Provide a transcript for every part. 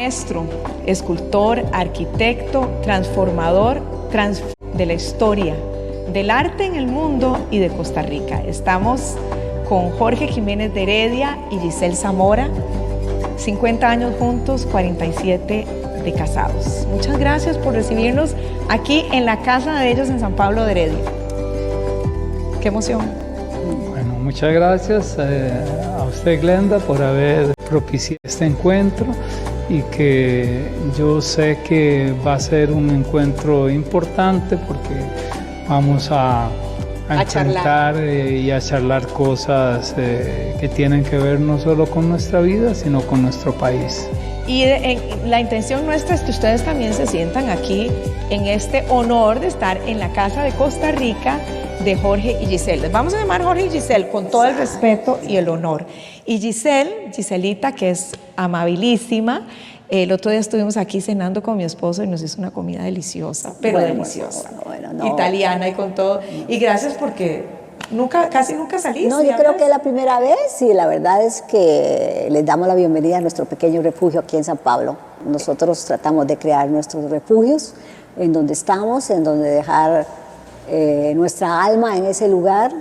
Maestro, escultor, arquitecto, transformador de la historia, del arte en el mundo y de Costa Rica. Estamos con Jorge Jiménez de Heredia y Giselle Zamora, 50 años juntos, 47 de casados. Muchas gracias por recibirnos aquí en la casa de ellos en San Pablo de Heredia. ¡Qué emoción! Bueno, muchas gracias a usted, Glenda, por haber propiciado este encuentro, y que yo sé que va a ser un encuentro importante porque vamos a enfrentar y a charlar cosas que tienen que ver no solo con nuestra vida, sino con nuestro país. Y la intención nuestra es que ustedes también se sientan aquí en este honor de estar en la Casa de Costa Rica de Jorge y Giselle. Les vamos a llamar Jorge y Giselle con todo el respeto y el honor. Y Giselita, que es amabilísima. El otro día estuvimos aquí cenando con mi esposo y nos hizo una comida deliciosa, pero deliciosa, italiana y con todo. Y gracias porque casi nunca saliste. No, yo creo que es la primera vez y la verdad es que les damos la bienvenida a nuestro pequeño refugio aquí en San Pablo. Nosotros tratamos de crear nuestros refugios en donde estamos, en donde dejar nuestra alma en ese lugar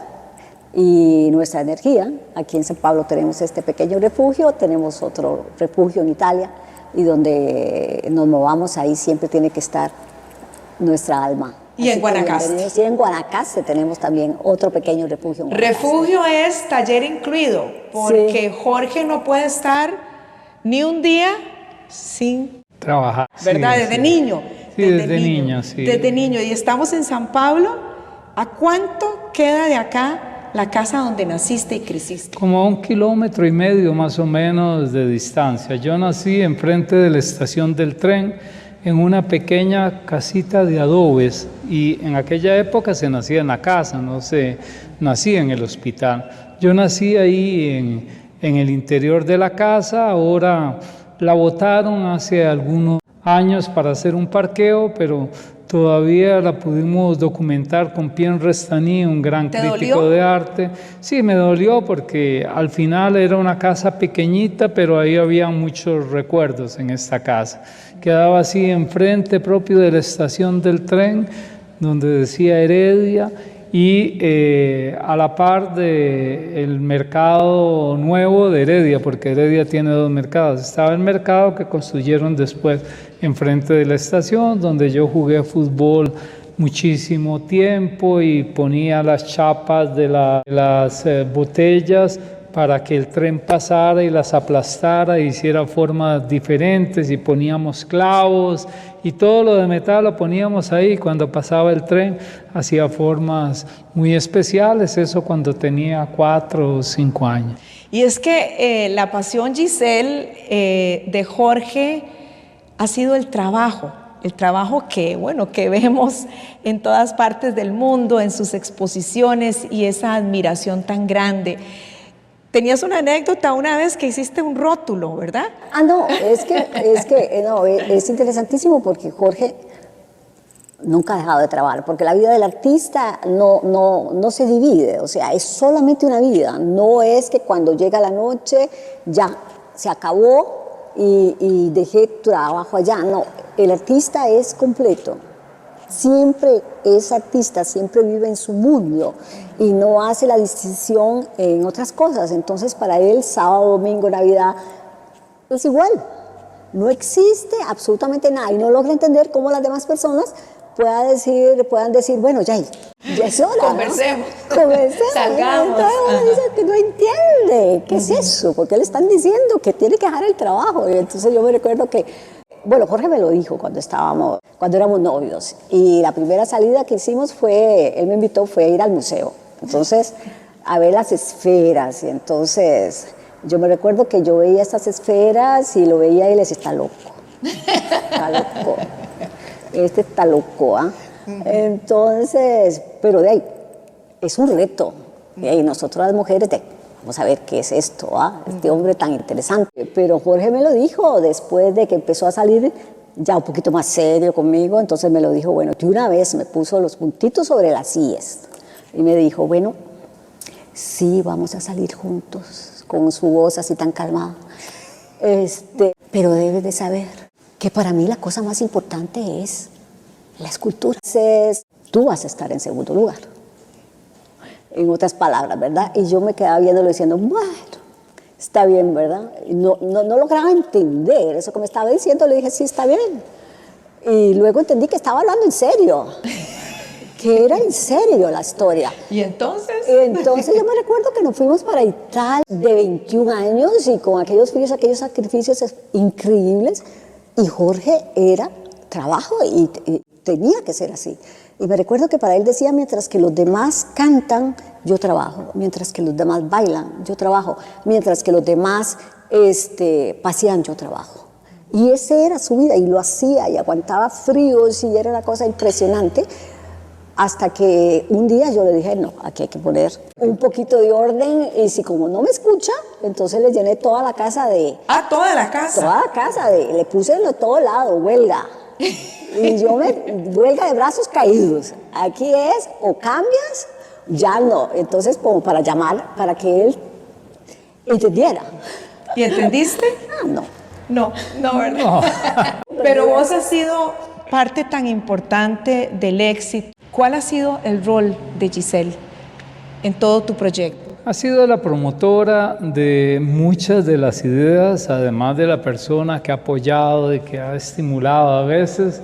y nuestra energía. Aquí en San Pablo tenemos este pequeño refugio, tenemos otro refugio en Italia, y donde nos movamos ahí siempre tiene que estar nuestra alma. Y en Guanacaste. Sí, en Guanacaste tenemos también otro pequeño refugio. Refugio es taller incluido, porque sí, Jorge no puede estar ni un día sin trabajar. ¿Verdad? Sí, desde sí. niño. Sí, desde niño, sí. Desde niño. Y estamos en San Pablo. ¿A cuánto queda de acá la casa donde naciste y creciste? Como a 1,5 kilómetros más o menos de distancia. Yo nací enfrente de la estación del tren, en una pequeña casita de adobes, y en aquella época se nacía en la casa, no se nacía en el hospital. Yo nací ahí en el interior de la casa. Ahora la botaron hace algunos años para hacer un parqueo, pero todavía la pudimos documentar con Pierre Restany, un gran crítico de arte. Sí, me dolió porque al final era una casa pequeñita, pero ahí había muchos recuerdos en esta casa. Quedaba así enfrente propio de la estación del tren, donde decía Heredia, y a la par del mercado nuevo de Heredia, porque Heredia tiene 2 mercados. Estaba el mercado que construyeron después enfrente de la estación, donde yo jugué fútbol muchísimo tiempo y ponía las chapas de las botellas para que el tren pasara y las aplastara e hiciera formas diferentes, y poníamos clavos y todo lo de metal lo poníamos ahí. Cuando pasaba el tren hacía formas muy especiales, eso cuando tenía 4 o 5 años. Y es que la pasión, Giselle, de Jorge ha sido el trabajo que vemos en todas partes del mundo, en sus exposiciones, y esa admiración tan grande. Tenías una anécdota una vez que hiciste un rótulo, ¿verdad? No, es interesantísimo porque Jorge nunca ha dejado de trabajar, porque la vida del artista no se divide, o sea, es solamente una vida. No es que cuando llega la noche ya se acabó y dejé trabajo allá. No, el artista es completo. Siempre es artista, siempre vive en su mundo y no hace la distinción en otras cosas. Entonces, para él, sábado, domingo, Navidad, es igual. No existe absolutamente nada y no logra entender cómo las demás personas puedan decir, bueno, ya es hora. Conversemos. ¿No? Conversemos. Salgamos. Entonces, dice que no entiende qué es eso, porque le están diciendo que tiene que dejar el trabajo. Y entonces yo me recuerdo que, bueno, Jorge me lo dijo cuando éramos novios, y la primera salida que hicimos él me invitó, fue a ir al museo, entonces a ver las esferas, y entonces yo me recuerdo que yo veía estas esferas y lo veía y le decía, está loco, este está loco, ¿ah? Entonces, pero de ahí, es un reto, y nosotros las mujeres, vamos a ver qué es esto, este hombre tan interesante. Pero Jorge me lo dijo después de que empezó a salir ya un poquito más serio conmigo, entonces me lo dijo, bueno, de una vez me puso los puntitos sobre las íes y me dijo, bueno, sí, vamos a salir juntos, con su voz así tan calmada. pero debes de saber que para mí la cosa más importante es la escultura. Entonces, tú vas a estar en segundo lugar, en otras palabras, ¿verdad? Y yo me quedaba viéndolo diciendo, bueno, está bien, ¿verdad? No lograba entender eso que me estaba diciendo, le dije, sí, está bien. Y luego entendí que estaba hablando en serio, que era en serio la historia. ¿Y entonces? Entonces yo me recuerdo que nos fuimos para Italia de 21 años y con aquellos fríos, aquellos sacrificios increíbles, y Jorge era trabajo y tenía que ser así. Y me recuerdo que para él decía, mientras que los demás cantan, yo trabajo, mientras que los demás bailan, yo trabajo, mientras que los demás pasean, yo trabajo. Y esa era su vida, y lo hacía, y aguantaba fríos, y era una cosa impresionante, hasta que un día yo le dije, no, aquí hay que poner un poquito de orden, y si como no me escucha, entonces le llené toda la casa de... Ah, toda la casa. Toda la casa, le puse de todo lado, huelga. Y yo huelga de brazos caídos. Aquí es, o cambias, ya no. Entonces, como para llamar, para que él entendiera. ¿Y entendiste? No. No, ¿verdad? No. Pero vos has sido parte tan importante del éxito. ¿Cuál ha sido el rol de Giselle en todo tu proyecto? Ha sido la promotora de muchas de las ideas, además de la persona que ha apoyado y que ha estimulado a veces.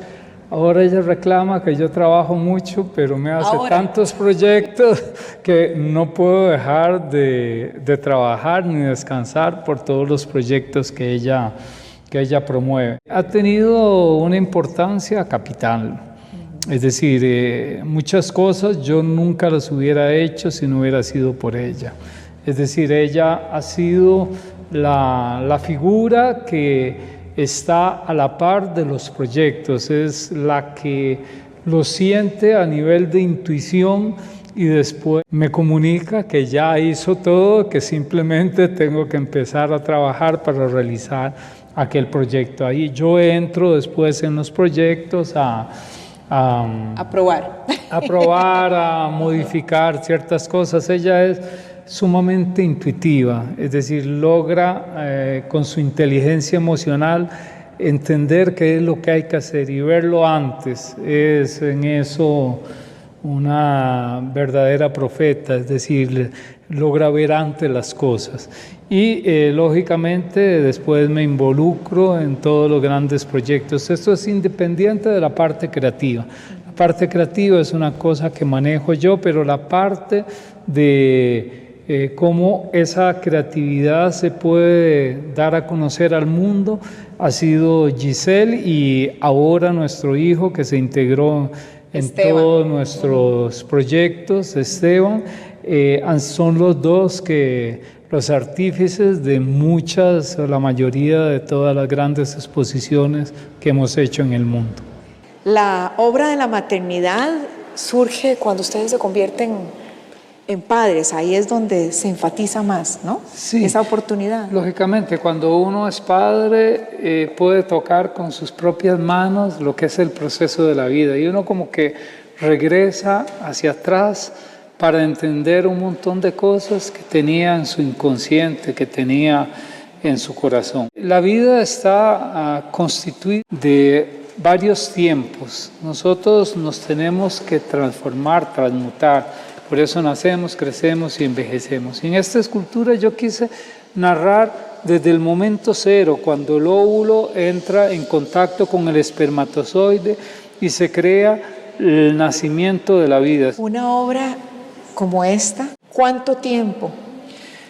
Ahora ella reclama que yo trabajo mucho, pero me hace tantos proyectos que no puedo dejar de trabajar ni descansar por todos los proyectos que ella promueve. Ha tenido una importancia capital. Es decir, muchas cosas yo nunca las hubiera hecho si no hubiera sido por ella. Es decir, ella ha sido la figura que está a la par de los proyectos, es la que lo siente a nivel de intuición y después me comunica que ya hizo todo, que simplemente tengo que empezar a trabajar para realizar aquel proyecto. Ahí yo entro después en los proyectos a probar, a modificar ciertas cosas. Ella es sumamente intuitiva, es decir, logra con su inteligencia emocional entender qué es lo que hay que hacer y verlo antes. Es en eso una verdadera profeta, es decir, logra ver antes las cosas. Y lógicamente después me involucro en todos los grandes proyectos. Esto es independiente de la parte creativa. La parte creativa es una cosa que manejo yo, pero la parte de cómo esa creatividad se puede dar a conocer al mundo ha sido Giselle y ahora nuestro hijo que se integró en todos nuestros proyectos, Esteban. Son los dos los artífices de muchas, o la mayoría de todas las grandes exposiciones que hemos hecho en el mundo. La obra de la maternidad surge cuando ustedes se convierten en padres, ahí es donde se enfatiza más, ¿no? Sí, esa oportunidad. Lógicamente, cuando uno es padre, puede tocar con sus propias manos lo que es el proceso de la vida y uno como que regresa hacia atrás para entender un montón de cosas que tenía en su inconsciente, que tenía en su corazón. La vida está constituida de varios tiempos. Nosotros nos tenemos que transformar, transmutar. Por eso nacemos, crecemos y envejecemos. Y en esta escultura yo quise narrar desde el momento cero, cuando el óvulo entra en contacto con el espermatozoide y se crea el nacimiento de la vida. Una obra como esta, ¿cuánto tiempo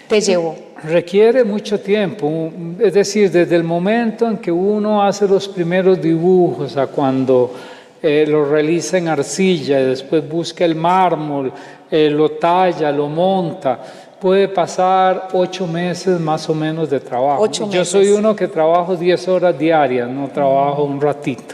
te llevó? Requiere mucho tiempo, es decir, desde el momento en que uno hace los primeros dibujos a cuando lo realiza en arcilla y después busca el mármol, lo talla, lo monta, puede pasar 8 meses más o menos de trabajo. 8 meses. Yo soy uno que trabajo 10 horas diarias, no trabajo un ratito.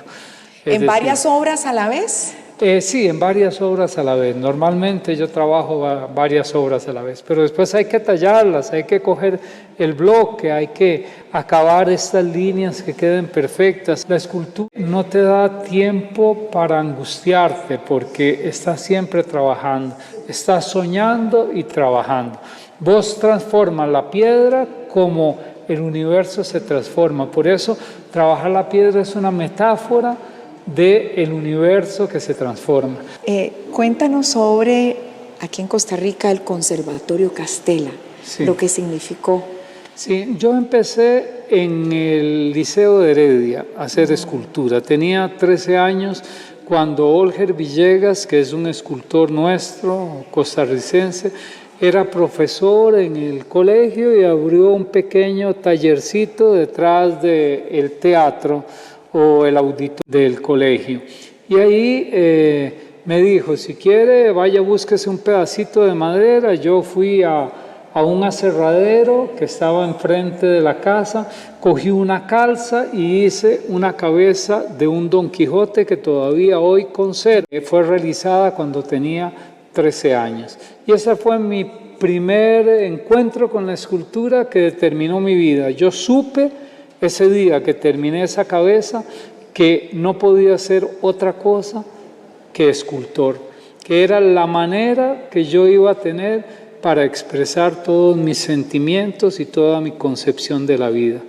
¿En varias obras a la vez? Sí, en varias obras a la vez. Normalmente yo trabajo varias obras a la vez, pero después hay que tallarlas, hay que coger el bloque, hay que acabar estas líneas que queden perfectas. La escultura no te da tiempo para angustiarte porque estás siempre trabajando, estás soñando y trabajando. Vos transformas la piedra como el universo se transforma. Por eso, trabajar la piedra es una metáfora del universo que se transforma. Cuéntanos sobre, aquí en Costa Rica, el Conservatorio Castela, Sí. lo que significó. Sí, yo empecé en el Liceo de Heredia a hacer escultura. Tenía 13 años cuando Olger Villegas, que es un escultor nuestro, costarricense, era profesor en el colegio y abrió un pequeño tallercito detrás del teatro o el auditorio del colegio. Y ahí me dijo, si quiere, vaya, búsquese un pedacito de madera. Yo fui a un aserradero que estaba enfrente de la casa, cogí una calza y hice una cabeza de un Don Quijote que todavía hoy conservo. Fue realizada cuando tenía 13 años. Y ese fue mi primer encuentro con la escultura que determinó mi vida. Yo supe ese día que terminé esa cabeza que no podía ser otra cosa que escultor, que era la manera que yo iba a tener para expresar todos mis sentimientos y toda mi concepción de la vida.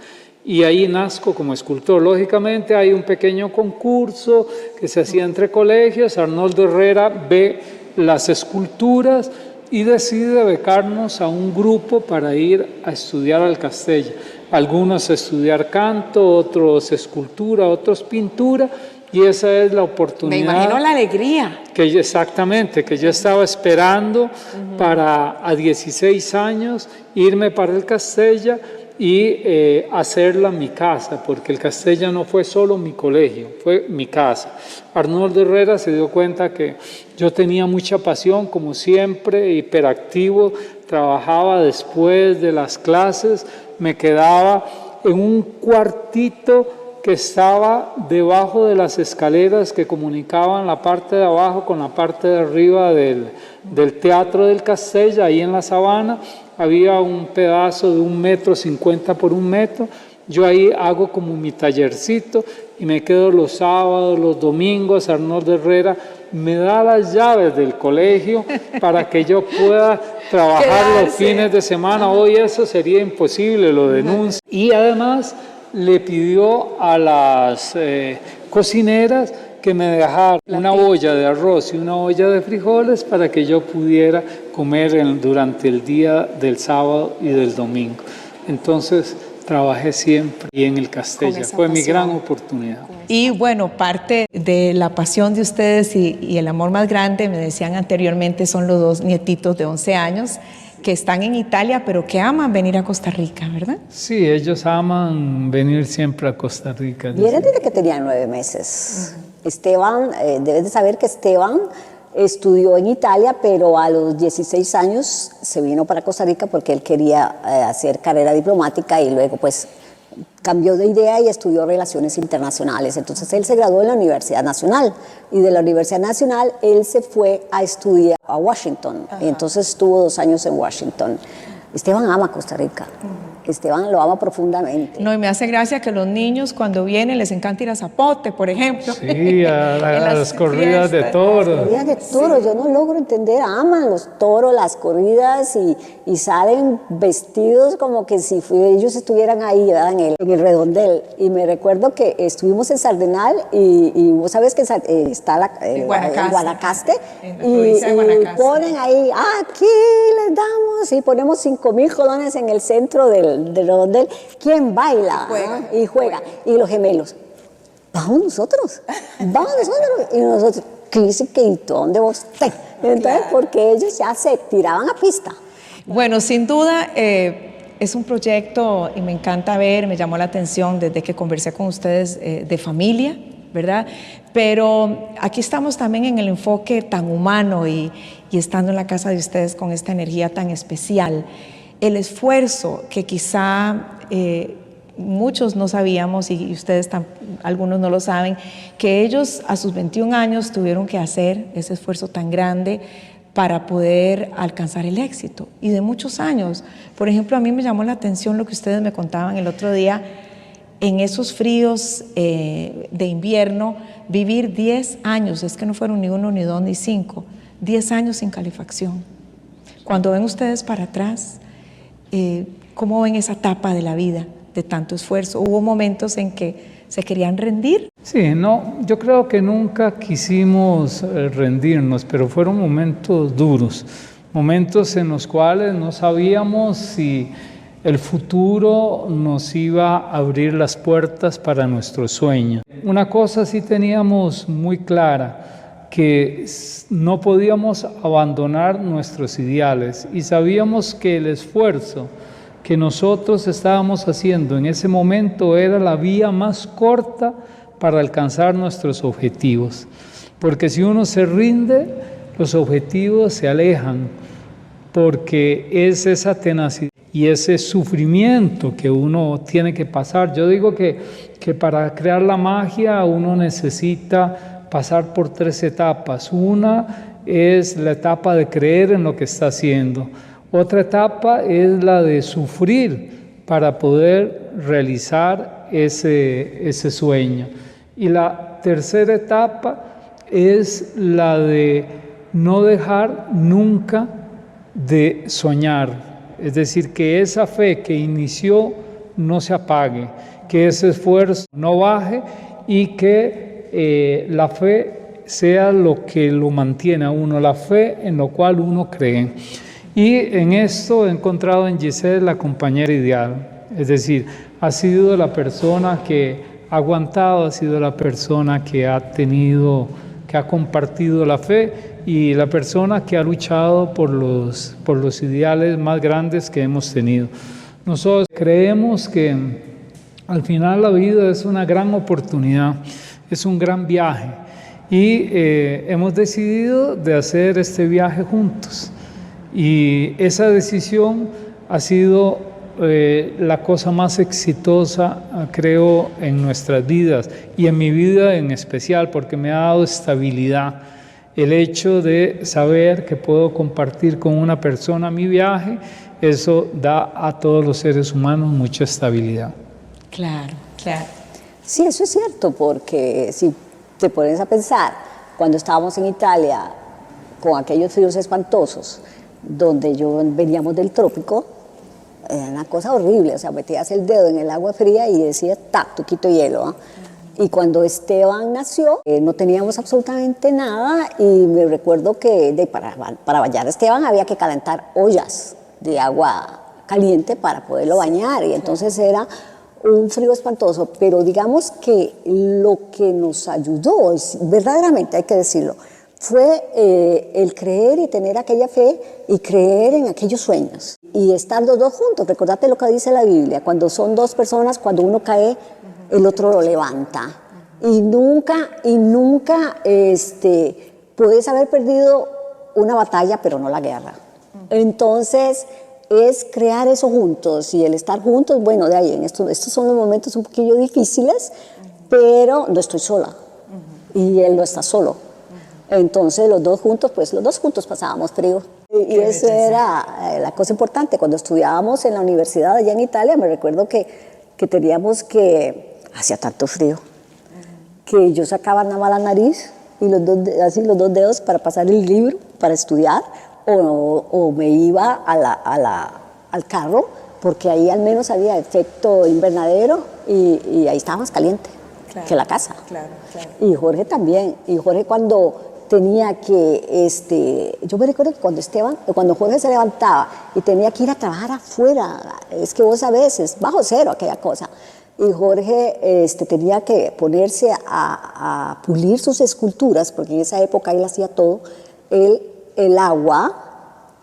Y ahí nazco como escultor. Lógicamente hay un pequeño concurso que se hacía entre colegios. Arnoldo Herrera ve las esculturas y decide becarnos a un grupo para ir a estudiar al Castella. Algunos a estudiar canto, otros escultura, otros pintura, y esa es la oportunidad. Me imagino la alegría. Exactamente, que yo estaba esperando para a 16 años irme para el Castella y hacerla mi casa, porque el Castella no fue solo mi colegio, fue mi casa. Arnoldo Herrera se dio cuenta que yo tenía mucha pasión, como siempre, hiperactivo, trabajaba después de las clases, me quedaba en un cuartito que estaba debajo de las escaleras que comunicaban la parte de abajo con la parte de arriba del Teatro del Castella, ahí en la Sabana. Había un pedazo de 1,50 m por 1 metro. Yo ahí hago como mi tallercito y me quedo los sábados, los domingos. Arnoldo Herrera me da las llaves del colegio para que yo pueda trabajar los fines de semana. Hoy eso sería imposible, lo denuncio. Y además le pidió a las cocineras que me dejaran una olla de arroz y una olla de frijoles para que yo pudiera comer durante el día del sábado y del domingo. Entonces trabajé siempre y en el Castella. Fue mi gran oportunidad. Y bueno, parte de la pasión de ustedes y el amor más grande, me decían anteriormente, son los 2 nietitos de 11 años que están en Italia, pero que aman venir a Costa Rica, ¿verdad? Sí, ellos aman venir siempre a Costa Rica. Vienen desde que tenían 9 meses. Esteban, debes de saber que Esteban estudió en Italia, pero a los 16 años se vino para Costa Rica porque él quería hacer carrera diplomática y luego pues cambió de idea y estudió Relaciones Internacionales. Entonces él se graduó en la Universidad Nacional y de la Universidad Nacional él se fue a estudiar a Washington. Y entonces estuvo 2 años en Washington. Esteban ama Costa Rica. Esteban lo ama profundamente. No, y me hace gracia que los niños cuando vienen les encanta ir a Zapote, por ejemplo. Sí, a las corridas de toros. Las corridas de toros, yo no logro entender, aman los toros, las corridas y salen vestidos como que si ellos estuvieran ahí, ¿verdad? en el redondel. Y me recuerdo que estuvimos en Sardenal y vos sabes que está el Guanacaste y ponen ahí, aquí les damos y ponemos 5,000 colones en el centro del redondel. ¿Quién baila? Y juega. Y los gemelos, vamos nosotros. Y nosotros, ¿qué dice que dónde vos te? Entonces, claro, porque ellos ya se tiraban a pista. Bueno, sin duda es un proyecto y me encanta ver, me llamó la atención desde que conversé con ustedes de familia, ¿verdad? Pero aquí estamos también en el enfoque tan humano y estando en la casa de ustedes con esta energía tan especial. El esfuerzo que quizá muchos no sabíamos y ustedes algunos no lo saben, que ellos a sus 21 años tuvieron que hacer ese esfuerzo tan grande para poder alcanzar el éxito y de muchos años. Por ejemplo, a mí me llamó la atención lo que ustedes me contaban el otro día, en esos fríos de invierno, vivir 10 años, es que no fueron ni 1, ni 2, ni 5, 10 años sin calefacción. Cuando ven ustedes para atrás, ¿Cómo ven esa etapa de la vida de tanto esfuerzo? ¿Hubo momentos en que se querían rendir? Sí, no, yo creo que nunca quisimos rendirnos, pero fueron momentos duros, momentos en los cuales no sabíamos si el futuro nos iba a abrir las puertas para nuestros sueños. Una cosa sí teníamos muy clara, que no podíamos abandonar nuestros ideales y sabíamos que el esfuerzo que nosotros estábamos haciendo en ese momento era la vía más corta para alcanzar nuestros objetivos. Porque si uno se rinde, los objetivos se alejan, porque es esa tenacidad y ese sufrimiento que uno tiene que pasar. Yo digo que para crear la magia uno necesita pasar por 3 etapas. Una es la etapa de creer en lo que está haciendo. Otra etapa es la de sufrir para poder realizar ese sueño. Y la tercera etapa es la de no dejar nunca de soñar. Es decir, que esa fe que inició no se apague, que ese esfuerzo no baje y que la fe sea lo que lo mantiene a uno, la fe en lo cual uno cree. Y en esto he encontrado en Giselle la compañera ideal, es decir, ha sido la persona que ha aguantado, ha sido la persona que ha compartido la fe y la persona que ha luchado por los ideales más grandes que hemos tenido. Nosotros creemos que al final la vida es una gran oportunidad, es un gran viaje y hemos decidido de hacer este viaje juntos. Y esa decisión ha sido la cosa más exitosa, creo, en nuestras vidas y en mi vida en especial, porque me ha dado estabilidad. El hecho de saber que puedo compartir con una persona mi viaje, eso da a todos los seres humanos mucha estabilidad. Claro, claro. Sí, eso es cierto, porque si te pones a pensar, cuando estábamos en Italia, con aquellos fríos espantosos, donde veníamos del trópico, era una cosa horrible, o sea, metías el dedo en el agua fría y decía, ¡tac!, tuquito hielo, ¿eh? Y cuando Esteban nació, no teníamos absolutamente nada y me recuerdo que para bañar a Esteban había que calentar ollas de agua caliente para poderlo bañar y entonces era un frío espantoso, pero digamos que lo que nos ayudó, verdaderamente hay que decirlo, fue el creer y tener aquella fe y creer en aquellos sueños y estar los dos juntos. Recordate lo que dice la Biblia, cuando son 2 personas, cuando uno cae, el otro lo levanta. Y nunca puedes haber perdido una batalla, pero no la guerra. Entonces, es crear eso juntos y el estar juntos, bueno, de ahí, estos son los momentos un poquillo difíciles, pero no estoy sola y él no está solo. Entonces los dos juntos pasábamos frío. Y eso era la cosa importante. Cuando estudiábamos en la universidad allá en Italia, me recuerdo que hacía tanto frío, que yo sacaba nada más la nariz y los dos dedos para pasar el libro, para estudiar, o me iba al carro, porque ahí al menos había efecto invernadero y ahí estaba más caliente que la casa. Claro, claro. Y Jorge también. Y Jorge cuando tenía que, yo me recuerdo que cuando Jorge se levantaba y tenía que ir a trabajar afuera, es que vos sabés, es bajo cero aquella cosa, y Jorge tenía que ponerse a pulir sus esculturas, porque en esa época él hacía todo, el agua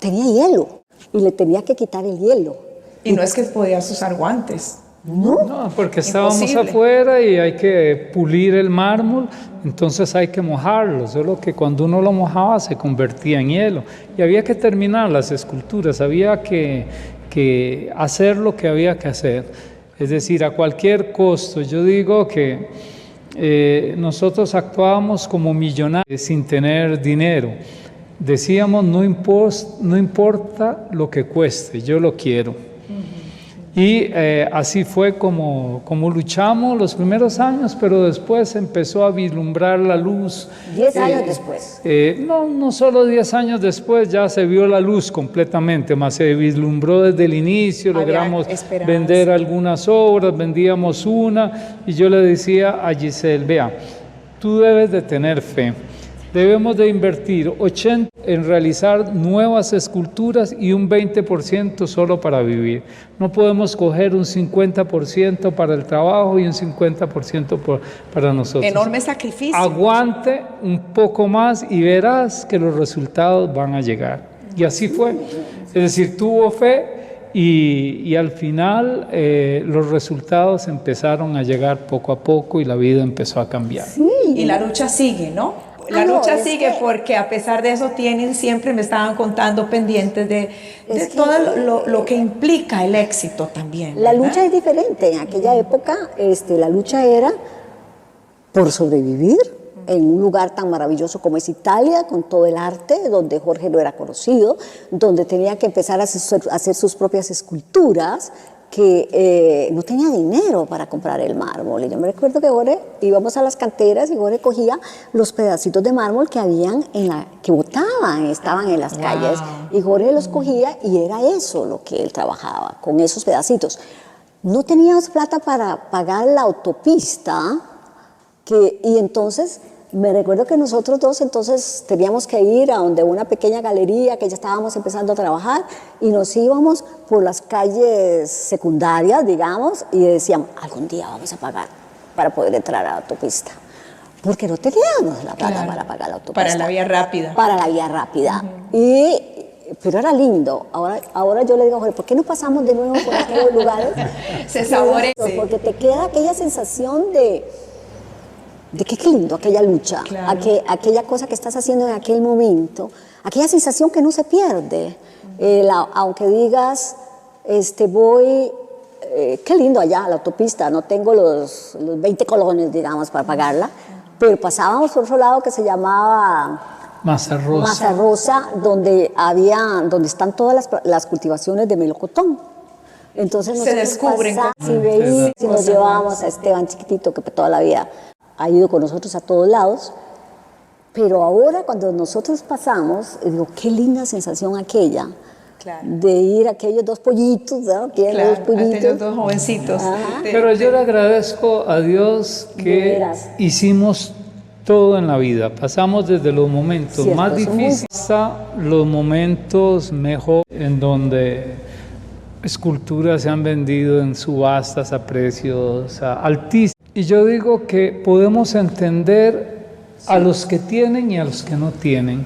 tenía hielo, y le tenía que quitar el hielo. Y no es que podías usar guantes. No, porque estábamos Imposible. afuera y hay que pulir el mármol, entonces hay que mojarlo, solo que cuando uno lo mojaba se convertía en hielo y había que terminar las esculturas, había que hacer lo que había que hacer, es decir, a cualquier costo. Yo digo que nosotros actuábamos como millonarios sin tener dinero, decíamos no importa lo que cueste, yo lo quiero. Y así fue como luchamos los primeros años, pero después empezó a vislumbrar la luz. 10 años después. No solo 10 años después, ya se vio la luz completamente, más se vislumbró desde el inicio, logramos vender algunas obras, vendíamos una, y yo le decía a Giselle, vea, tú debes de tener fe. Debemos de invertir 80% en realizar nuevas esculturas y un 20% solo para vivir. No podemos coger un 50% para el trabajo y un 50% para nosotros. Enorme sacrificio. Aguante un poco más y verás que los resultados van a llegar. Y así fue. Es decir, tuvo fe y al final los resultados empezaron a llegar poco a poco y la vida empezó a cambiar. Sí. Y la lucha sigue, ¿no? La lucha sigue porque a pesar de eso tienen, siempre me estaban contando pendientes de todo lo que implica el éxito también. La lucha es diferente. En aquella época la lucha era por sobrevivir en un lugar tan maravilloso como es Italia, con todo el arte, donde Jorge no era conocido, donde tenía que empezar a hacer sus propias esculturas, que no tenía dinero para comprar el mármol. Y yo me recuerdo que Jorge, íbamos a las canteras y Jorge cogía los pedacitos de mármol que habían que botaban, estaban en las calles, y Jorge los cogía y era eso lo que él trabajaba, con esos pedacitos. No teníamos plata para pagar la autopista, y entonces me recuerdo que nosotros dos entonces teníamos que ir a donde una pequeña galería que ya estábamos empezando a trabajar y nos íbamos por las calles secundarias, digamos, y decíamos, algún día vamos a pagar para poder entrar a la autopista. Porque no teníamos la plata para pagar la autopista. Para la vía rápida. Para la vía rápida. Pero era lindo. Ahora yo le digo, Jorge, ¿por qué no pasamos de nuevo por aquellos lugares? Se saborea. Porque te queda aquella sensación de que qué lindo aquella lucha, claro. Aquella cosa que estás haciendo en aquel momento, aquella sensación que no se pierde. Aunque digas, qué lindo allá, la autopista, no tengo los 20 colones, digamos, para pagarla, pero pasábamos por otro lado que se llamaba Masa Rosa, donde están todas las cultivaciones de melocotón. Entonces se descubren. Si nos llevábamos a Esteban chiquitito, que toda la vida ha ido con nosotros a todos lados, pero ahora cuando nosotros pasamos, digo, qué linda sensación aquella, de ir a aquellos dos pollitos, ¿no? Los pollitos. Aquellos dos jovencitos. Pero yo le agradezco a Dios que hicimos todo en la vida, pasamos desde los momentos más difíciles hasta los momentos mejor, en donde esculturas se han vendido en subastas a precios altísimos. Y yo digo que podemos entender a los que tienen y a los que no tienen.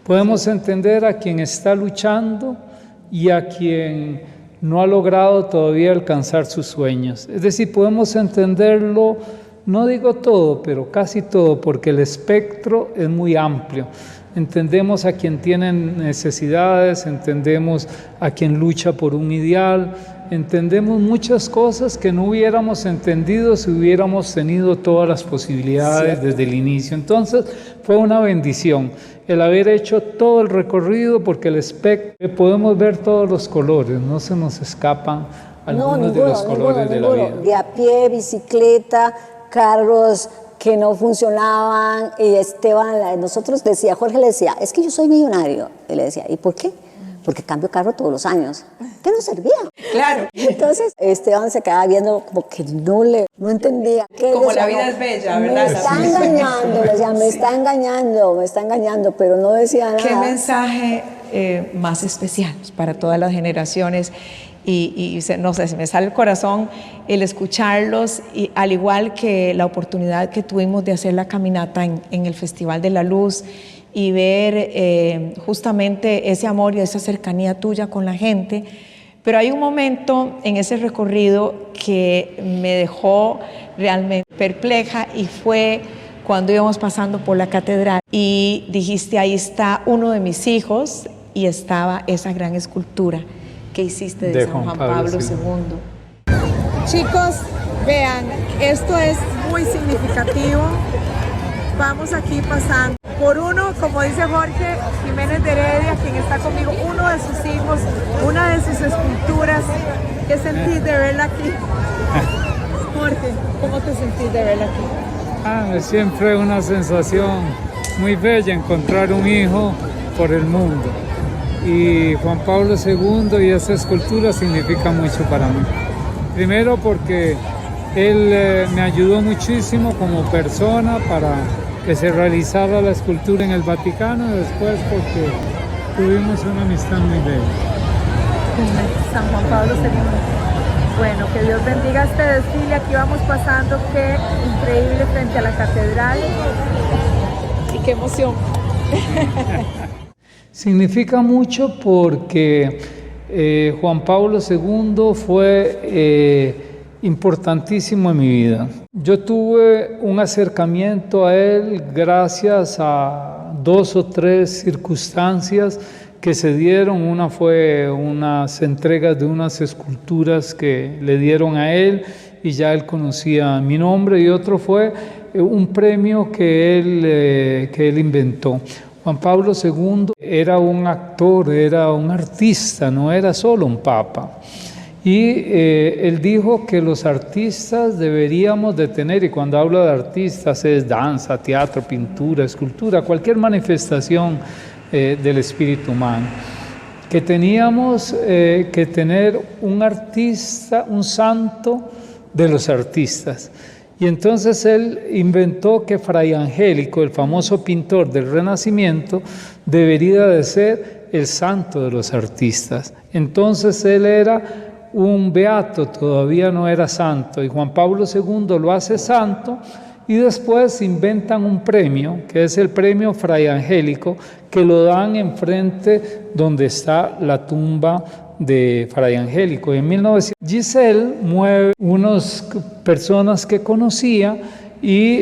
Podemos entender a quien está luchando y a quien no ha logrado todavía alcanzar sus sueños. Es decir, podemos entenderlo, no digo todo, pero casi todo, porque el espectro es muy amplio. Entendemos a quien tiene necesidades, entendemos a quien lucha por un ideal, entendemos muchas cosas que no hubiéramos entendido si hubiéramos tenido todas las posibilidades desde el inicio. Entonces fue una bendición el haber hecho todo el recorrido, porque el espectro podemos ver todos los colores, no se nos escapan algunos de los colores de la vida. De a pie, bicicleta, carros que no funcionaban, y nosotros decía, Jorge le decía, es que yo soy millonario. Y le decía, ¿y por qué? Porque cambio carro todos los años. ¿Qué no servía? Claro. Entonces Esteban se quedaba viendo como que no entendía. Como la vida es bella, ¿verdad? Me está engañando, le decía, me está engañando, pero no decía nada. ¿Qué mensaje más especial para todas las generaciones? Y no sé, se me sale el corazón el escucharlos, y al igual que la oportunidad que tuvimos de hacer la caminata en el Festival de la Luz y ver justamente ese amor y esa cercanía tuya con la gente. Pero hay un momento en ese recorrido que me dejó realmente perpleja, y fue cuando íbamos pasando por la catedral y dijiste, ahí está uno de mis hijos, y estaba esa gran escultura que hiciste de San Juan Pablo II. Chicos, vean, esto es muy significativo. Vamos aquí pasando por uno, como dice Jorge Jiménez de Heredia, quien está conmigo, uno de sus hijos, una de sus esculturas. ¿Qué sentís de verla aquí? Jorge, ¿cómo te sentís de verla aquí? Es siempre una sensación muy bella encontrar un hijo por el mundo. Y Juan Pablo II y esa escultura significa mucho para mí. Primero porque él me ayudó muchísimo como persona para que se realizara la escultura en el Vaticano, y después porque tuvimos una amistad muy bella. San Juan Pablo II. Bueno, que Dios bendiga este desfile. Aquí vamos pasando, qué increíble frente a la catedral. Y qué emoción. Significa mucho porque Juan Pablo II fue importantísimo en mi vida. Yo tuve un acercamiento a él gracias a 2 o 3 circunstancias que se dieron. Una fue unas entregas de unas esculturas que le dieron a él y ya él conocía mi nombre, y otro fue un premio que él inventó. Juan Pablo II era un actor, era un artista, no era solo un papa. Y él dijo que los artistas deberíamos de tener, y cuando hablo de artistas es danza, teatro, pintura, escultura, cualquier manifestación del espíritu humano, que teníamos que tener un artista, un santo de los artistas. Y entonces él inventó que Fray Angélico, el famoso pintor del Renacimiento, debería de ser el santo de los artistas. Entonces él era un beato, todavía no era santo, y Juan Pablo II lo hace santo, y después inventan un premio, que es el premio Fray Angélico, que lo dan enfrente donde está la tumba de Fray Angélico. Y en 1900 Giselle mueve unas personas que conocía y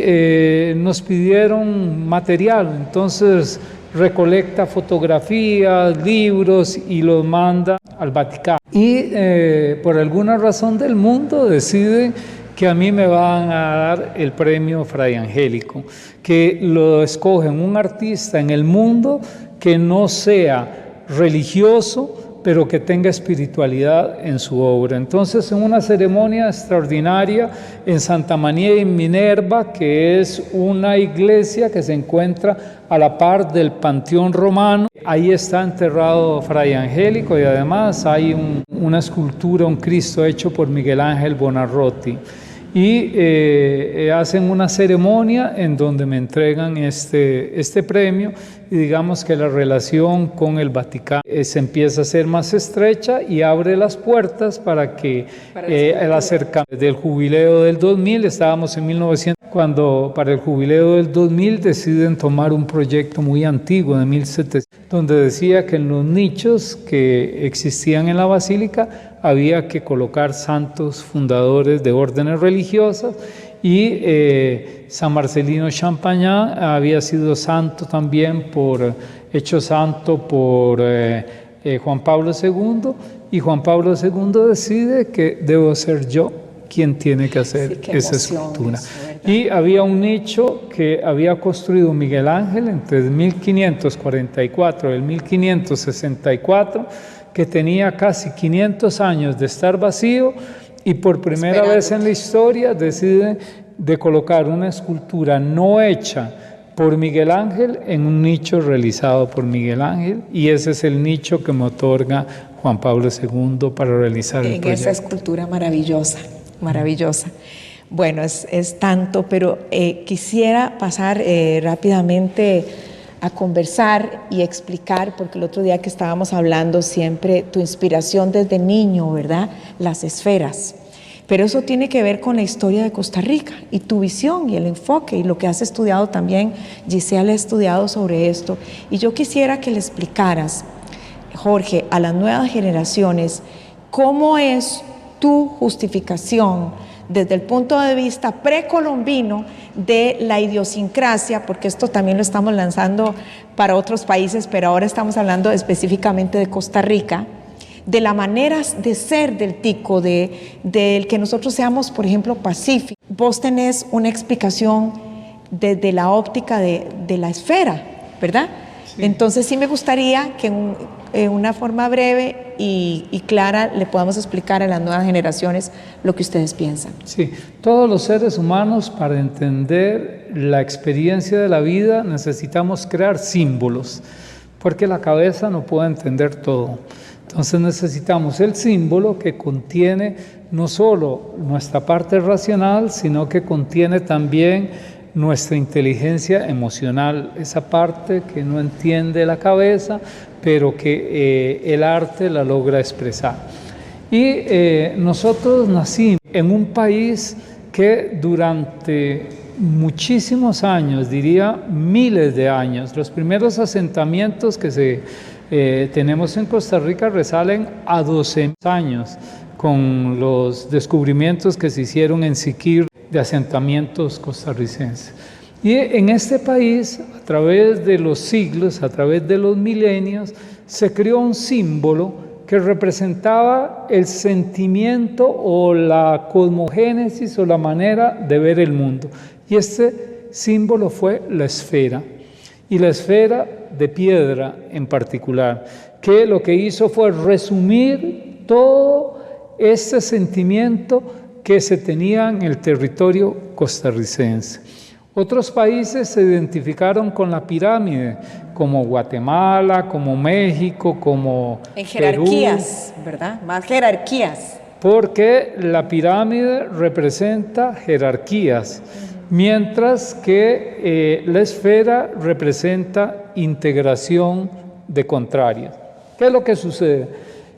nos pidieron material, entonces recolecta fotografías, libros y los manda al Vaticano. Y por alguna razón del mundo deciden que a mí me van a dar el premio Fray Angélico, que lo escogen un artista en el mundo que no sea religioso, pero que tenga espiritualidad en su obra. Entonces, en una ceremonia extraordinaria en Santa María in Minerva, que es una iglesia que se encuentra a la par del Panteón Romano, ahí está enterrado Fray Angélico, y además hay una escultura, un Cristo hecho por Miguel Ángel Buonarroti. Y hacen una ceremonia en donde me entregan este premio, y digamos que la relación con el Vaticano se empieza a ser más estrecha y abre las puertas para que el acercamiento del jubileo del 2000, estábamos en 1900, cuando para el jubileo del 2000 deciden tomar un proyecto muy antiguo de 1700, donde decía que en los nichos que existían en la basílica había que colocar santos fundadores de órdenes religiosas, y San Marcelino Champagnat había sido santo también, hecho santo por Juan Pablo II, y Juan Pablo II decide que debo ser yo quien tiene que hacer esa escultura. Y había un nicho que había construido Miguel Ángel entre el 1544 y el 1564, que tenía casi 500 años de estar vacío, y por primera vez en la historia deciden de colocar una escultura no hecha por Miguel Ángel en un nicho realizado por Miguel Ángel, y ese es el nicho que me otorga Juan Pablo II para realizar el proyecto. En esa escultura maravillosa, maravillosa. Bueno, es tanto, pero quisiera pasar rápidamente a conversar y explicar, porque el otro día que estábamos hablando siempre tu inspiración desde niño, ¿verdad? Las esferas. Pero eso tiene que ver con la historia de Costa Rica y tu visión y el enfoque y lo que has estudiado también. Giselle ha estudiado sobre esto, y yo quisiera que le explicaras, Jorge, a las nuevas generaciones, cómo es tu justificación desde el punto de vista precolombino de la idiosincrasia, porque esto también lo estamos lanzando para otros países, pero ahora estamos hablando específicamente de Costa Rica, de la manera de ser del tico, del que nosotros seamos, por ejemplo, pacíficos. Vos tenés una explicación desde la óptica de la esfera, ¿verdad? Sí. Entonces sí me gustaría que en una forma breve y clara le podamos explicar a las nuevas generaciones lo que ustedes piensan. Sí, todos los seres humanos, para entender la experiencia de la vida, necesitamos crear símbolos, porque la cabeza no puede entender todo. Entonces necesitamos el símbolo que contiene no solo nuestra parte racional, sino que contiene también nuestra inteligencia emocional, esa parte que no entiende la cabeza, pero que el arte la logra expresar. Y nosotros nacimos en un país que durante muchísimos años, diría miles de años, los primeros asentamientos que tenemos en Costa Rica resalen a 12 años, con los descubrimientos que se hicieron en Siquirres de asentamientos costarricenses. Y en este país, a través de los siglos, a través de los milenios, se creó un símbolo que representaba el sentimiento o la cosmogénesis o la manera de ver el mundo. Y este símbolo fue la esfera, y la esfera de piedra en particular, que lo que hizo fue resumir todo este sentimiento que se tenía en el territorio costarricense. Otros países se identificaron con la pirámide, como Guatemala, como México, como en jerarquías, Perú, ¿verdad? Más jerarquías. Porque la pirámide representa jerarquías, mientras que la esfera representa integración de contrarios. ¿Qué es lo que sucede?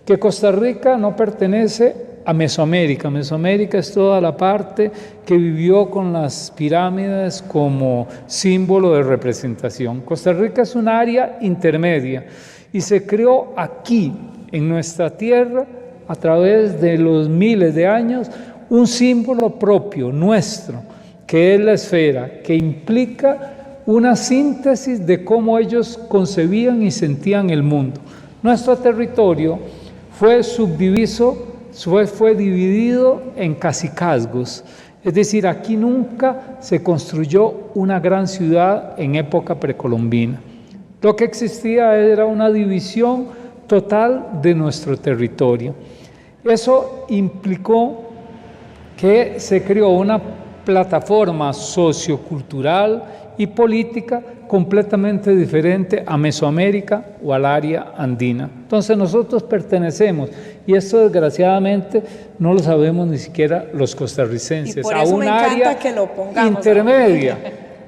Que Costa Rica no pertenece a Mesoamérica. Mesoamérica es toda la parte que vivió con las pirámides como símbolo de representación. Costa Rica es un área intermedia y se creó aquí, en nuestra tierra, a través de los miles de años, un símbolo propio, nuestro, que es la esfera, que implica una síntesis de cómo ellos concebían y sentían el mundo. Nuestro territorio fue subdiviso, fue dividido en cacicazgos, es decir, aquí nunca se construyó una gran ciudad en época precolombina. Lo que existía era una división total de nuestro territorio. Eso implicó que se creó una plataforma sociocultural y política completamente diferente a Mesoamérica o al área andina. Entonces nosotros pertenecemos, y esto desgraciadamente no lo sabemos ni siquiera los costarricenses, a un área que lo pongamos intermedia.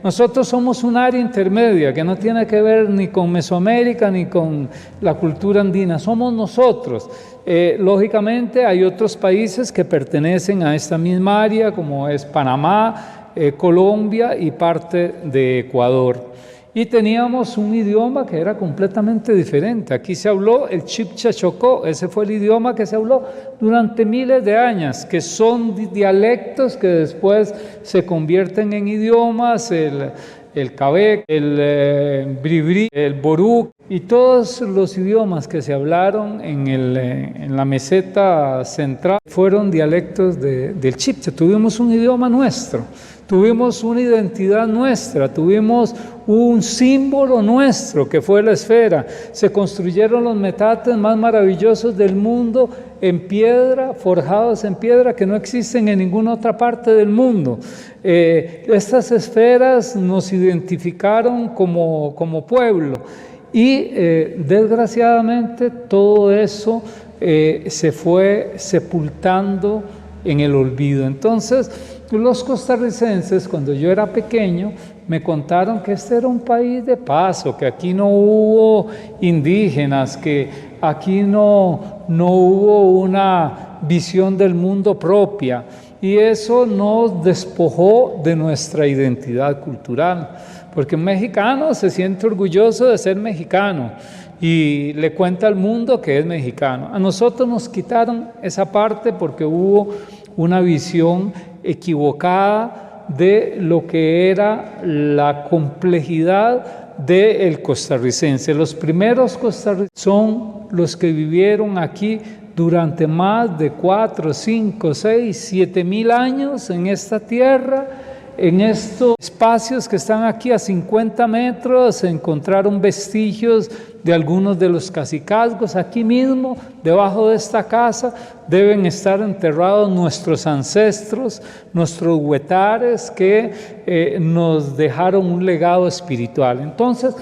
Nosotros somos un área intermedia que no tiene que ver ni con Mesoamérica ni con la cultura andina, somos nosotros. Lógicamente hay otros países que pertenecen a esta misma área, como es Panamá, Colombia y parte de Ecuador. Y teníamos un idioma que era completamente diferente. Aquí se habló el Chibcha Chocó, ese fue el idioma que se habló durante miles de años, que son dialectos que después se convierten en idiomas, el Cabec, el Bribri, el Ború, y todos los idiomas que se hablaron en la meseta central fueron dialectos del Chibcha. Tuvimos un idioma nuestro. Tuvimos una identidad nuestra, tuvimos un símbolo nuestro que fue la esfera. Se construyeron los metates más maravillosos del mundo en piedra, forjados en piedra, que no existen en ninguna otra parte del mundo. Estas esferas nos identificaron como pueblo y desgraciadamente todo eso se fue sepultando en el olvido. Entonces, los costarricenses, cuando yo era pequeño, me contaron que este era un país de paso, que aquí no hubo indígenas, que aquí no hubo una visión del mundo propia, y eso nos despojó de nuestra identidad cultural, porque un mexicano se siente orgulloso de ser mexicano y le cuenta al mundo que es mexicano. A nosotros nos quitaron esa parte porque hubo una visión equivocada de lo que era la complejidad del costarricense. Los primeros costarricenses son los que vivieron aquí durante más de 4, 5, 6, 7 mil años en esta tierra, en estos espacios que están aquí a 50 metros se encontraron vestigios de algunos de los cacicazgos. Aquí mismo, debajo de esta casa, deben estar enterrados nuestros ancestros, nuestros huetares que nos dejaron un legado espiritual. Entonces,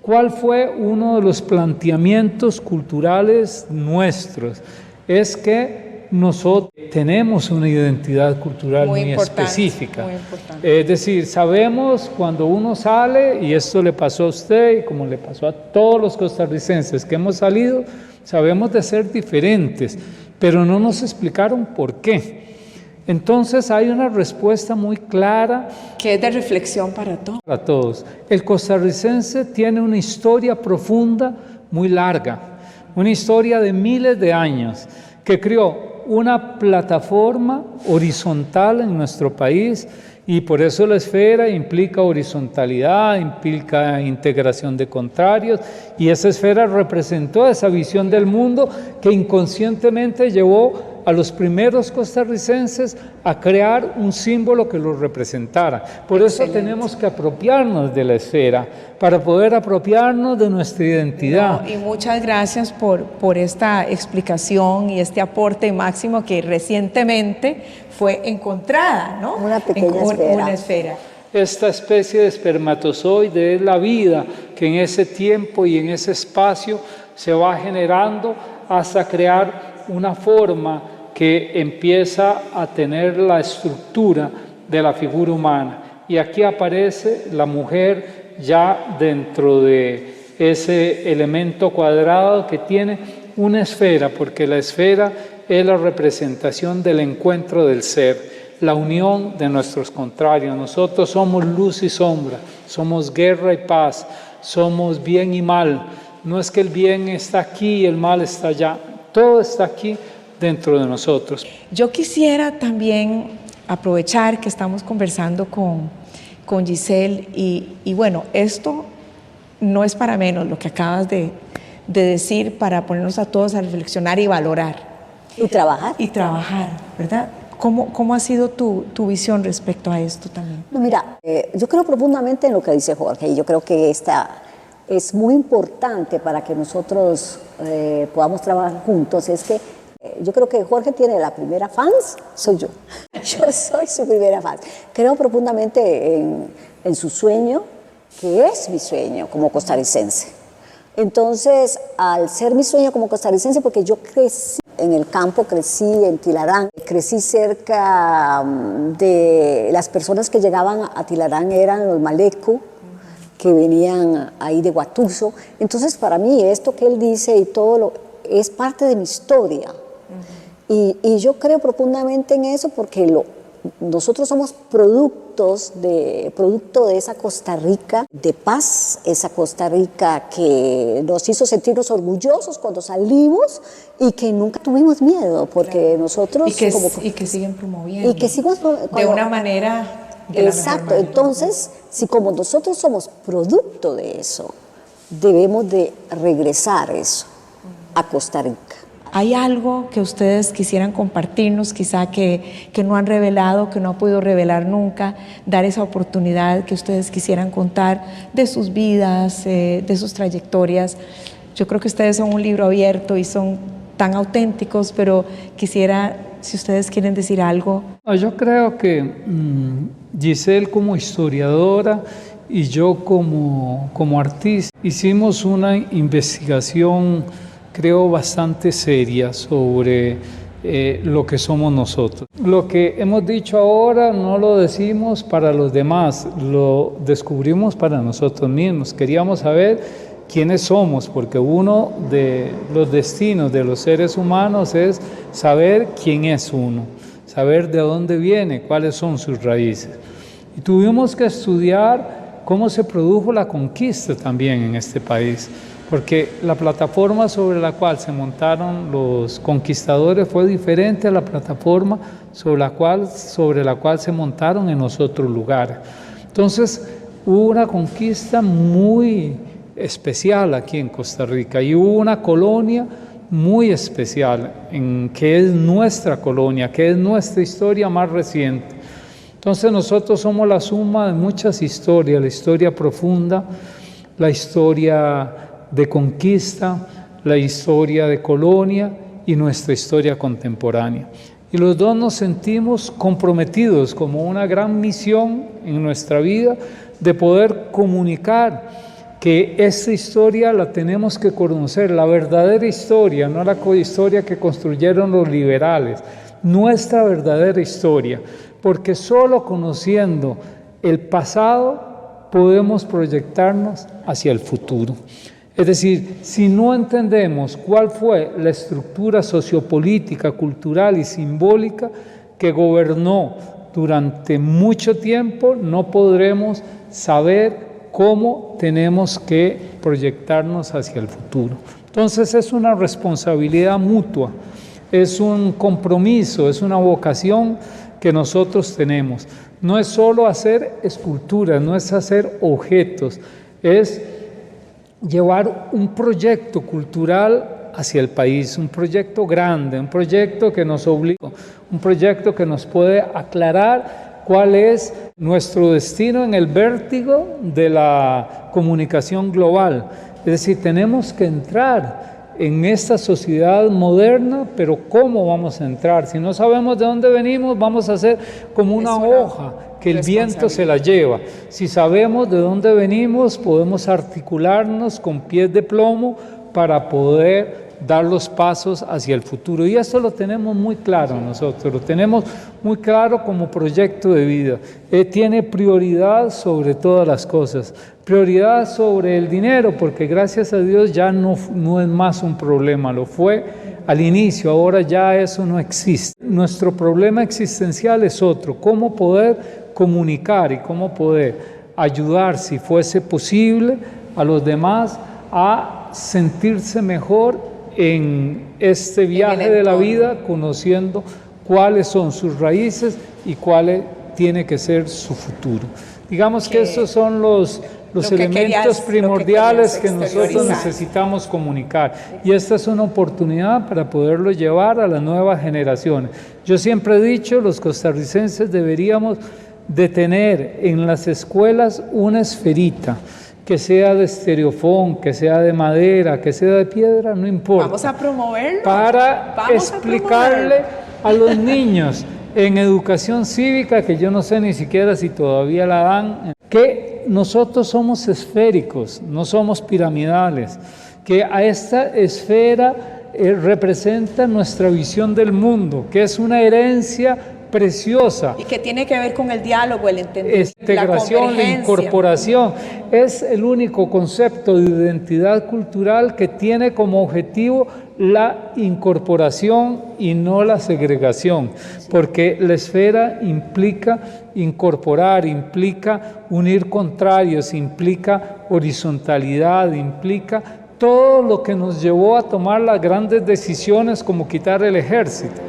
¿cuál fue uno de los planteamientos culturales nuestros? Es que nosotros tenemos una identidad cultural muy específica. Muy importante. Es decir, sabemos cuando uno sale, y esto le pasó a usted y como le pasó a todos los costarricenses que hemos salido, sabemos de ser diferentes, pero no nos explicaron por qué. Entonces hay una respuesta muy clara. Que es de reflexión para todos. Para todos. El costarricense tiene una historia profunda, muy larga, una historia de miles de años, que creó una plataforma horizontal en nuestro país, y por eso la esfera implica horizontalidad, implica integración de contrarios, y esa esfera representó esa visión del mundo que inconscientemente llevó a los primeros costarricenses a crear un símbolo que los representara. Por eso tenemos que apropiarnos de la esfera, para poder apropiarnos de nuestra identidad. Y muchas gracias por esta explicación y este aporte máximo que recientemente fue encontrada, ¿no? Una pequeña esfera. Una esfera. Esta especie de espermatozoide es la vida que en ese tiempo y en ese espacio se va generando hasta crear una forma que empieza a tener la estructura de la figura humana. Y aquí aparece la mujer ya dentro de ese elemento cuadrado que tiene una esfera, porque la esfera es la representación del encuentro del ser, la unión de nuestros contrarios. Nosotros somos luz y sombra, somos guerra y paz, somos bien y mal. No es que el bien está aquí y el mal está allá, todo está aquí dentro de nosotros. Yo quisiera también aprovechar que estamos conversando con Giselle y bueno, esto no es para menos lo que acabas de decir, para ponernos a todos a reflexionar y valorar. Y trabajar. Y trabajar, ¿verdad? ¿Cómo ha sido tu visión respecto a esto también? No, mira, yo creo profundamente en lo que dice Jorge, y yo creo que esta es muy importante para que nosotros podamos trabajar juntos. Es que yo creo que Jorge tiene la primera fans, soy yo. Yo soy su primera fans. Creo profundamente en su sueño, que es mi sueño como costarricense. Entonces, al ser mi sueño como costarricense, porque yo crecí en el campo, crecí en Tilarán, crecí cerca de las personas que llegaban a Tilarán, eran los malecu, que venían ahí de Guatuso. Entonces, para mí, esto que él dice y todo es parte de mi historia. Y yo creo profundamente en eso porque nosotros somos producto de esa Costa Rica de paz, esa Costa Rica que nos hizo sentirnos orgullosos cuando salimos y que nunca tuvimos miedo, porque nosotros... Y que siguen promoviendo. Y que siguen de una manera... Exacto, entonces, si como nosotros somos producto de eso, debemos de regresar eso a Costa Rica. ¿Hay algo que ustedes quisieran compartirnos, quizá que no han revelado, que no han podido revelar nunca, dar esa oportunidad que ustedes quisieran contar de sus vidas, de sus trayectorias? Yo creo que ustedes son un libro abierto y son tan auténticos, pero quisiera, si ustedes quieren decir algo. Yo creo que Giselle como historiadora y yo como artista hicimos una investigación, creo, bastante seria sobre lo que somos nosotros. Lo que hemos dicho ahora no lo decimos para los demás, lo descubrimos para nosotros mismos. Queríamos saber quiénes somos, porque uno de los destinos de los seres humanos es saber quién es uno, saber de dónde viene, cuáles son sus raíces. Y tuvimos que estudiar cómo se produjo la conquista también en este país, porque la plataforma sobre la cual se montaron los conquistadores fue diferente a la plataforma sobre la cual se montaron en los otros lugares. Entonces, hubo una conquista muy especial aquí en Costa Rica y hubo una colonia muy especial, que es nuestra colonia, que es nuestra historia más reciente. Entonces nosotros somos la suma de muchas historias, la historia profunda, la historia de conquista, la historia de colonia y nuestra historia contemporánea. Y los dos nos sentimos comprometidos como una gran misión en nuestra vida de poder comunicar que esta historia la tenemos que conocer, la verdadera historia, no la historia que construyeron los liberales, nuestra verdadera historia, porque solo conociendo el pasado podemos proyectarnos hacia el futuro. Es decir, si no entendemos cuál fue la estructura sociopolítica, cultural y simbólica que gobernó durante mucho tiempo, no podremos saber cómo tenemos que proyectarnos hacia el futuro. Entonces es una responsabilidad mutua, es un compromiso, es una vocación que nosotros tenemos. No es solo hacer esculturas, no es hacer objetos, es llevar un proyecto cultural hacia el país, un proyecto grande, un proyecto que nos obliga, un proyecto que nos puede aclarar cuál es nuestro destino en el vértigo de la comunicación global. Es decir, tenemos que entrar en esta sociedad moderna, pero ¿cómo vamos a entrar? Si no sabemos de dónde venimos, vamos a ser como una hoja que el viento se la lleva. Si sabemos de dónde venimos, podemos articularnos con pies de plomo para poder dar los pasos hacia el futuro. Y eso lo tenemos muy claro nosotros, lo tenemos muy claro como proyecto de vida. Tiene prioridad sobre todas las cosas, prioridad sobre el dinero, porque gracias a Dios ya no es más un problema, lo fue al inicio, ahora ya eso no existe. Nuestro problema existencial es otro, cómo poder comunicar y cómo poder ayudar, si fuese posible, a los demás a sentirse mejor en este viaje de la vida, conociendo cuáles son sus raíces y cuál tiene que ser su futuro. Digamos que estos son los elementos primordiales que nosotros necesitamos comunicar. Y esta es una oportunidad para poderlo llevar a las nuevas generaciones. Yo siempre he dicho, los costarricenses deberíamos de tener en las escuelas una esferita, que sea de estereofón, que sea de madera, que sea de piedra, no importa. Vamos a promoverlo. Para explicarle a los niños en educación cívica, que yo no sé ni siquiera si todavía la dan, que nosotros somos esféricos, no somos piramidales, que a esta esfera representa nuestra visión del mundo, que es una herencia preciosa. Y que tiene que ver con el diálogo, el entendimiento, integración, la incorporación. Es el único concepto de identidad cultural que tiene como objetivo la incorporación y no la segregación, porque la esfera implica incorporar, implica unir contrarios, implica horizontalidad, implica todo lo que nos llevó a tomar las grandes decisiones como quitar el ejército.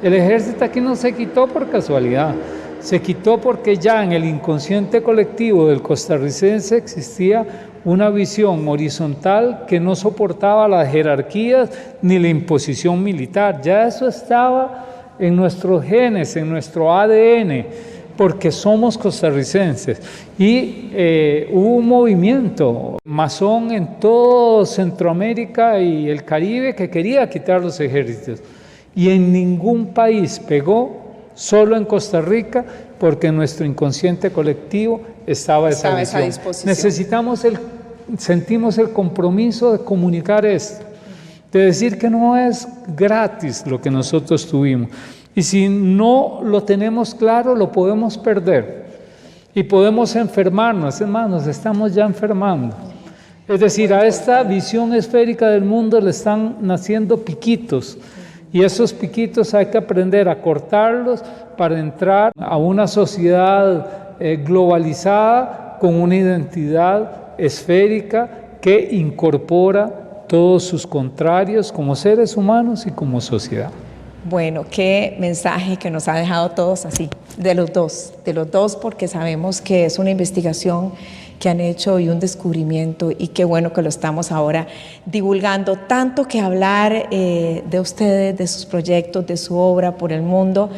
El ejército aquí no se quitó por casualidad, se quitó porque ya en el inconsciente colectivo del costarricense existía una visión horizontal que no soportaba las jerarquías ni la imposición militar. Ya eso estaba en nuestros genes, en nuestro ADN, porque somos costarricenses. Y hubo un movimiento masón en todo Centroamérica y el Caribe que quería quitar los ejércitos. Y en ningún país pegó, solo en Costa Rica, porque nuestro inconsciente colectivo estaba a esa disposición. Sentimos el compromiso de comunicar esto, de decir que no es gratis lo que nosotros tuvimos. Y si no lo tenemos claro, lo podemos perder y podemos enfermarnos. Es más, nos estamos ya enfermando. Es decir, a esta visión esférica del mundo le están naciendo piquitos. Y esos piquitos hay que aprender a cortarlos para entrar a una sociedad globalizada con una identidad esférica que incorpora todos sus contrarios como seres humanos y como sociedad. Bueno, qué mensaje que nos ha dejado todos así, de los dos, porque sabemos que es una investigación que han hecho y un descubrimiento, y qué bueno que lo estamos ahora divulgando. Tanto que hablar de ustedes, de sus proyectos, de su obra por el mundo,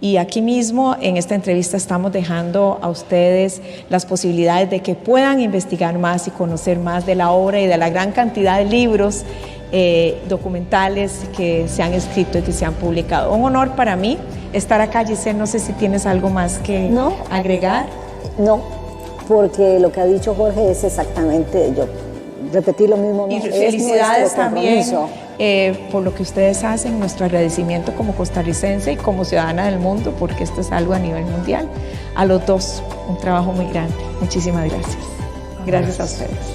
Y aquí mismo en esta entrevista estamos dejando a ustedes las posibilidades de que puedan investigar más y conocer más de la obra y de la gran cantidad de libros documentales que se han escrito y que se han publicado. Un honor para mí estar acá. Giselle, no sé si tienes algo más que agregar. No, porque lo que ha dicho Jorge es exactamente, yo repetí lo mismo. Y es felicidades también compromiso. por lo que ustedes hacen, nuestro agradecimiento como costarricense y como ciudadana del mundo, porque esto es algo a nivel mundial. A los dos, un trabajo muy grande. Muchísimas gracias. Gracias a ustedes.